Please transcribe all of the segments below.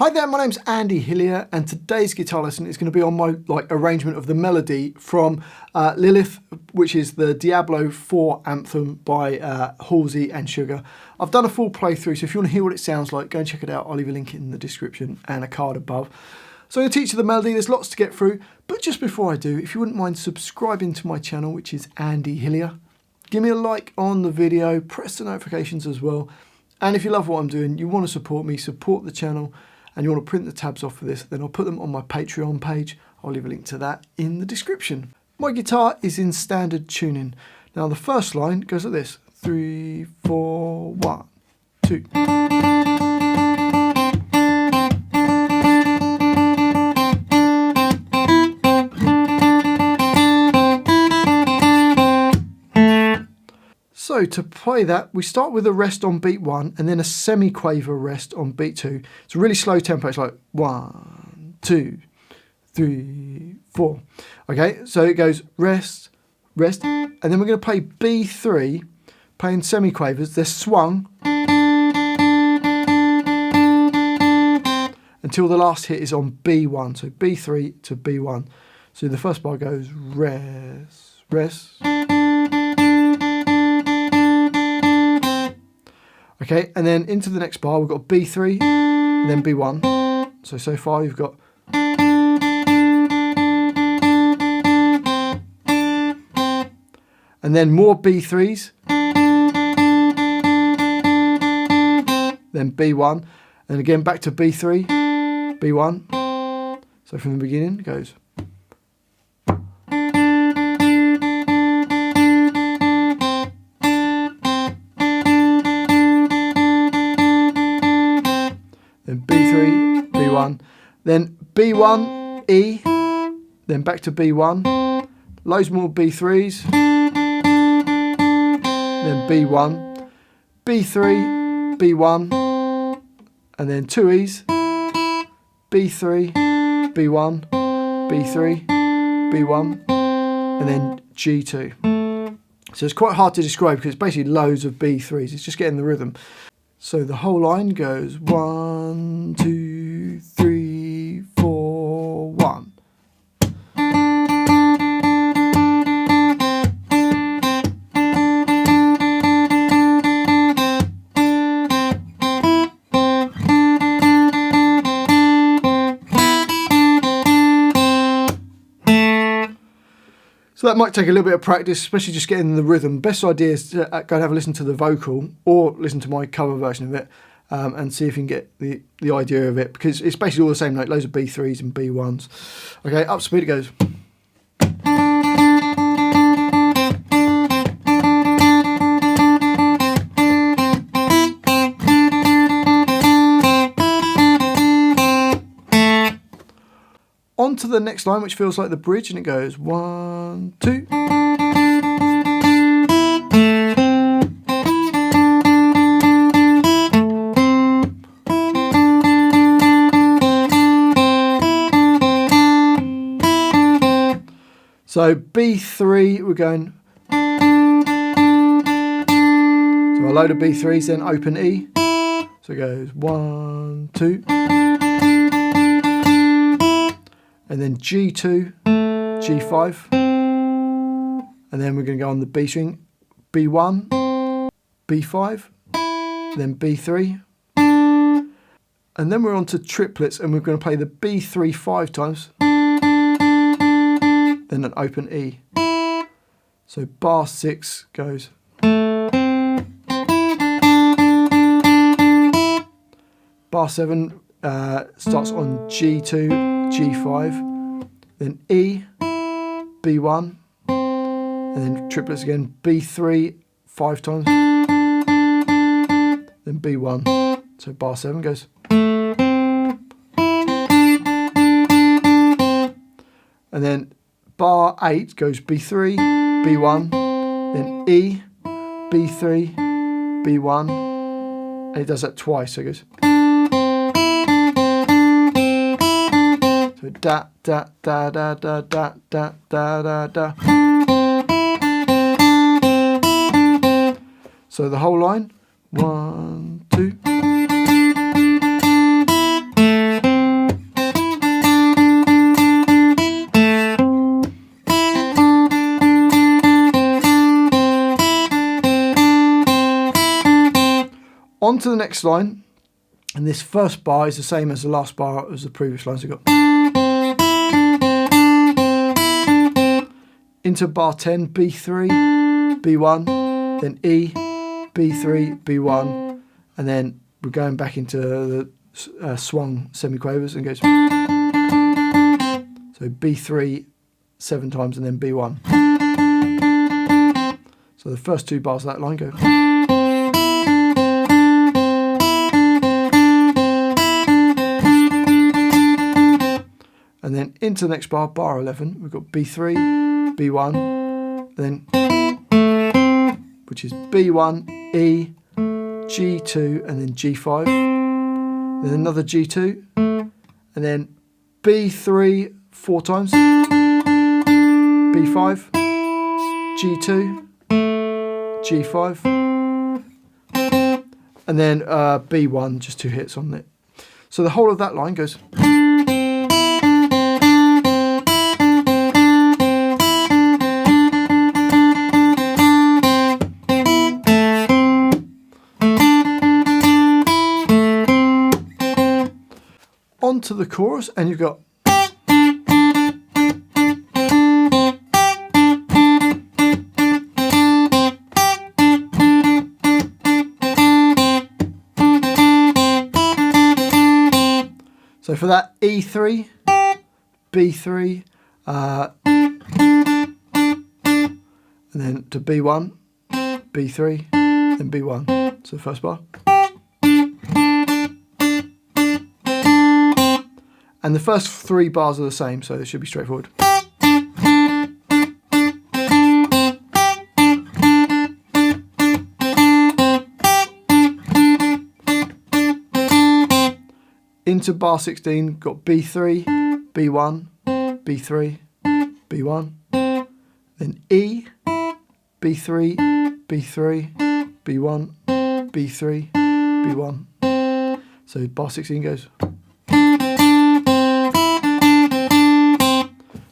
Hi there, my name's Andy Hillier, and today's guitar lesson is going to be on my arrangement of the melody from Lilith, which is the Diablo IV Anthem by Halsey and SUGA. I've done a full playthrough, so if you want to hear what it sounds like, go and check it out. I'll leave a link in the description and a card above. So I'm going to teach you the melody. There's lots to get through, but just before I do, if you wouldn't mind subscribing to my channel, which is Andy Hillier, give me a like on the video, press the notifications as well, and if you love what I'm doing, you want to support me, support the channel, and you want to print the tabs off for this, then I'll put them on my Patreon page. I'll leave a link to that in the description. My guitar is in standard tuning. Now the first line goes like this: 3, 4, 1, 2. So to play that, we start with a rest on beat 1 and then a semi-quaver rest on beat 2. It's a really slow tempo. It's like 1, 2, 3, 4. Okay, so it goes rest, rest, and then we're going to play B3, playing semi-quavers. They're swung until the last hit is on B1. So B3 to B1. So the first bar goes rest, rest. Okay, and then into the next bar, we've got B3, and then B1. So far you've got... And then more B3s. Then B1. And again back to B3, B1. So from the beginning it goes... Then B3, B1, then B1, E, then back to B1, loads more B3s, then B1, B3, B1, and then 2 E's, B3, B1, B3, B1, and then G2. So it's quite hard to describe because it's basically loads of B3s, it's just getting the rhythm. So the whole line goes 1, 2, 3, 4, 1. So that might take a little bit of practice, especially just getting the rhythm. Best idea is to go and have a listen to the vocal or listen to my cover version of it and see if you can get the idea of it, because it's basically all the same note, loads of B3s and B1s. Okay, up speed it goes. On to the next line, which feels like the bridge, and it goes 1, 2. So B3, we're going. So a load of B3s, then open E. So it goes 1, 2. And then G2, G5, and then we're going to go on the B string, B1, B5, then B3, and then we're on to triplets, and we're going to play the B3 5 times, then an open E. So bar 6 goes. Bar 7 starts on G2, G5, then E, B1, and then triplets again, B3 5 times, then B1, so bar 7 goes. And then bar 8 goes B3, B1, then E, B3, B1, and it does that twice, so it goes. So da da da da da da da da da. So the whole line, 1, 2. to the next line, and this first bar is the same as the last bar as the previous line. So we've got into bar 10, B3, B1, then E, B3, B1, and then we're going back into the swung semiquavers and goes so B3 7 times and then B1. So the first 2 bars of that line go. And then into the next bar, bar 11, we've got B3, B1, then which is B1, E, G2, and then G5, then another G2, and then B3 4 times, B5, G2, G5, and then B1, just 2 hits on it. So the whole of that line goes. Onto the chorus, and you've got so for that E3, B3, and then to B1, B3, then B1. So the first bar. And the first 3 bars are the same, so it should be straightforward. Into bar 16, got B3, B1, B3, B1, then E, B3, B3, B1, B3, B1. So bar 16 goes.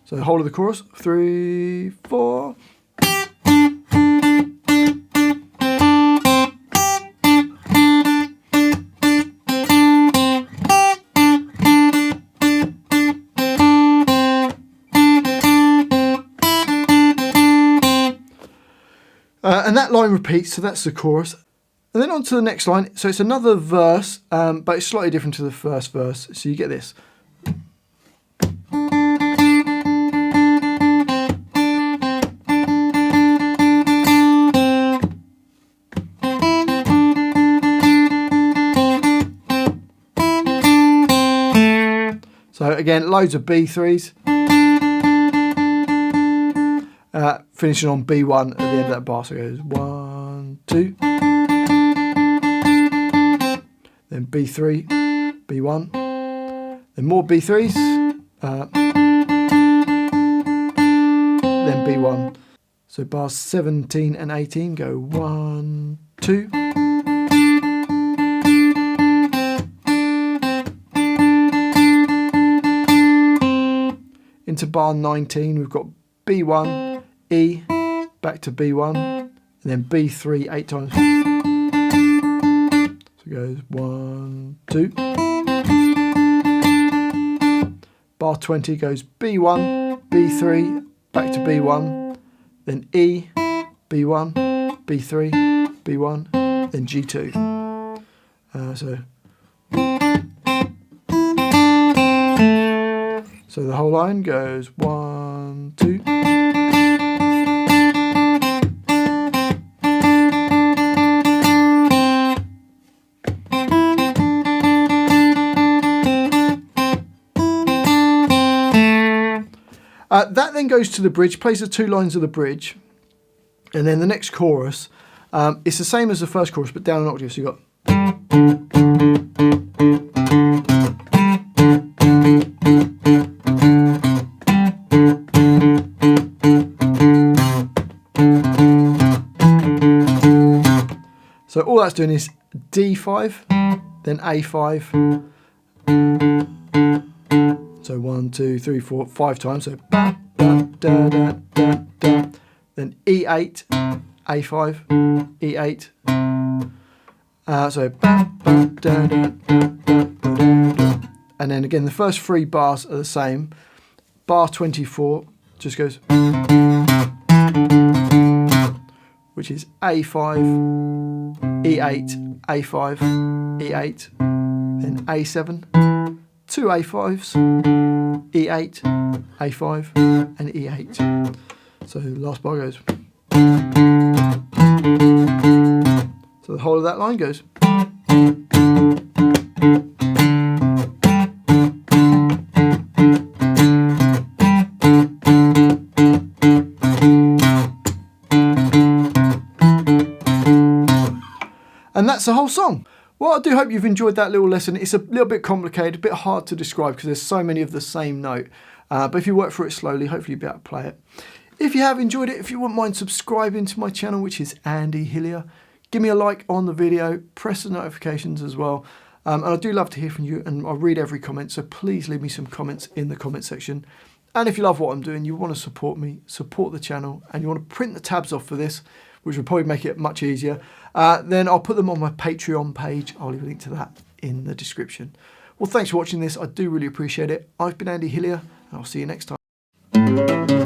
So the whole of the chorus, 3, 4. And that line repeats, so that's the chorus. And then on to the next line. So it's another verse, but it's slightly different to the first verse. So you get this. So again, loads of B3s. Finishing on B1 at the end of that bar. So it goes 1, 2. Then B3, B1. Then more B3s. Then B1. So bars 17 and 18 go 1, 2. Into bar 19, we've got B1, E, back to B1, and then B3 8 times. So it goes 1, 2. Bar 20 goes B1, B3, back to B1, then E, B1, B3, B1, then G2. So the whole line goes 1, 2. That then goes to the bridge, plays the 2 lines of the bridge, and then the next chorus, it's the same as the first chorus, but down an octave. So you got. So all that's doing is D5, then A5. So 1, 2, 3, 4, 5 times. So ba, da, da, da, da, da. Then E8, A5, E8, So ba, ba, da, da, da, da, da, da. And then again the first 3 bars are the same. Bar 24 just goes, which is A5, E8, A5, E8, then A7, 2 A5s, E8, A5, and E8. So the last bar goes. So the whole of that line goes. And that's the whole song. Well, I do hope you've enjoyed that little lesson. It's a little bit complicated, a bit hard to describe because there's so many of the same note. But if you work through it slowly, hopefully you'll be able to play it. If you have enjoyed it, if you wouldn't mind subscribing to my channel, which is Andy Hillier, give me a like on the video, press the notifications as well. And I do love to hear from you, and I read every comment, so please leave me some comments in the comment section. And if you love what I'm doing, you want to support me, support the channel, and you want to print the tabs off for this, which will probably make it much easier, then I'll put them on my Patreon page. I'll leave a link to that in the description. Well, thanks for watching this. I do really appreciate it. I've been Andy Hillier, and I'll see you next time.